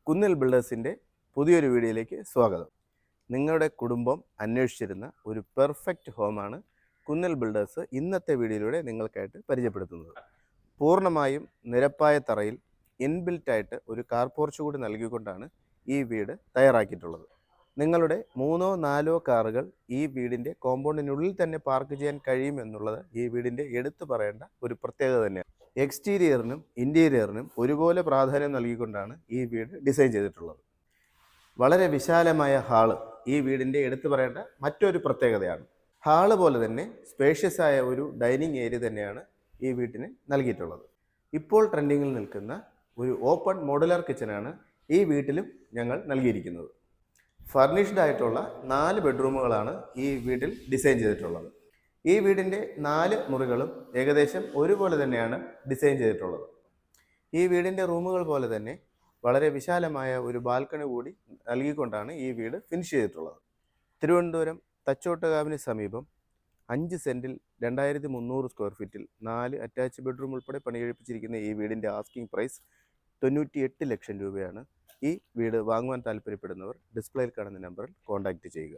കുന്നിൽ ബിൽഡേഴ്സിൻ്റെ പുതിയൊരു വീഡിയോയിലേക്ക് സ്വാഗതം. നിങ്ങളുടെ കുടുംബം അന്വേഷിച്ചിരുന്ന ഒരു പെർഫെക്റ്റ് ഹോമാണ് കുന്നിൽ ബിൽഡേഴ്സ് ഇന്നത്തെ വീഡിയോയിലൂടെ നിങ്ങൾക്കായിട്ട് പരിചയപ്പെടുത്തുന്നത്. പൂർണ്ണമായും നിരപ്പായ തറയിൽ ഇൻബിൽറ്റായിട്ട് ഒരു കാർ പോർച്ച് കൂടി നൽകിക്കൊണ്ടാണ് ഈ വീട് തയ്യാറാക്കിയിട്ടുള്ളത്. നിങ്ങളുടെ 3-4 കാറുകൾ ഈ വീടിൻ്റെ കോമ്പൗണ്ടിനുള്ളിൽ തന്നെ പാർക്ക് ചെയ്യാൻ കഴിയുമെന്നുള്ളത് ഈ വീടിൻ്റെ എടുത്തു പറയേണ്ട ഒരു പ്രത്യേകത തന്നെയാണ്. എക്സ്റ്റീരിയറിനും ഇൻറ്റീരിയറിനും ഒരുപോലെ പ്രാധാന്യം നൽകിക്കൊണ്ടാണ് ഈ വീട് ഡിസൈൻ ചെയ്തിട്ടുള്ളത്. വളരെ വിശാലമായ ഹാള് ഈ വീടിൻ്റെ എടുത്തു പറയേണ്ട മറ്റൊരു പ്രത്യേകതയാണ്. ഹാള് പോലെ തന്നെ സ്പേഷ്യസ് ആയ ഒരു ഡൈനിങ് ഏരിയ തന്നെയാണ് ഈ വീട്ടിന് നൽകിയിട്ടുള്ളത്. ഇപ്പോൾ ട്രെൻഡിങ്ങിൽ നിൽക്കുന്ന ഒരു ഓപ്പൺ മോഡുലാർ കിച്ചനാണ് ഈ വീട്ടിലും ഞങ്ങൾ നൽകിയിരിക്കുന്നത്. ഫർണിഷ്ഡ് ആയിട്ടുള്ള 4 ബെഡ്റൂമുകളാണ് ഈ വീട്ടിൽ ഡിസൈൻ ചെയ്തിട്ടുള്ളത്. ഈ വീടിൻ്റെ 4 മുറികളും ഏകദേശം ഒരുപോലെ തന്നെയാണ് ഡിസൈൻ ചെയ്തിട്ടുള്ളത്. ഈ വീടിൻ്റെ റൂമുകൾ പോലെ തന്നെ വളരെ വിശാലമായ ഒരു ബാൽക്കണി കൂടി നൽകിക്കൊണ്ടാണ് ഈ വീട് ഫിനിഷ് ചെയ്തിട്ടുള്ളത്. തിരുവനന്തപുരം തച്ചോട്ടുകാവിന് സമീപം 5 സെൻറ്റിൽ 2300 സ്ക്വയർ ഫീറ്റിൽ 4 അറ്റാച്ച് ബെഡ്റൂം ഉൾപ്പെടെ പണികഴിപ്പിച്ചിരിക്കുന്ന ഈ വീടിൻ്റെ ആസ്കിംഗ് പ്രൈസ് 98 ലക്ഷം രൂപയാണ്. ഈ വീട് വാങ്ങുവാൻ താല്പര്യപ്പെടുന്നവർ ഡിസ്പ്ലേയിൽ കാണുന്ന നമ്പറിൽ കോൺടാക്റ്റ് ചെയ്യുക.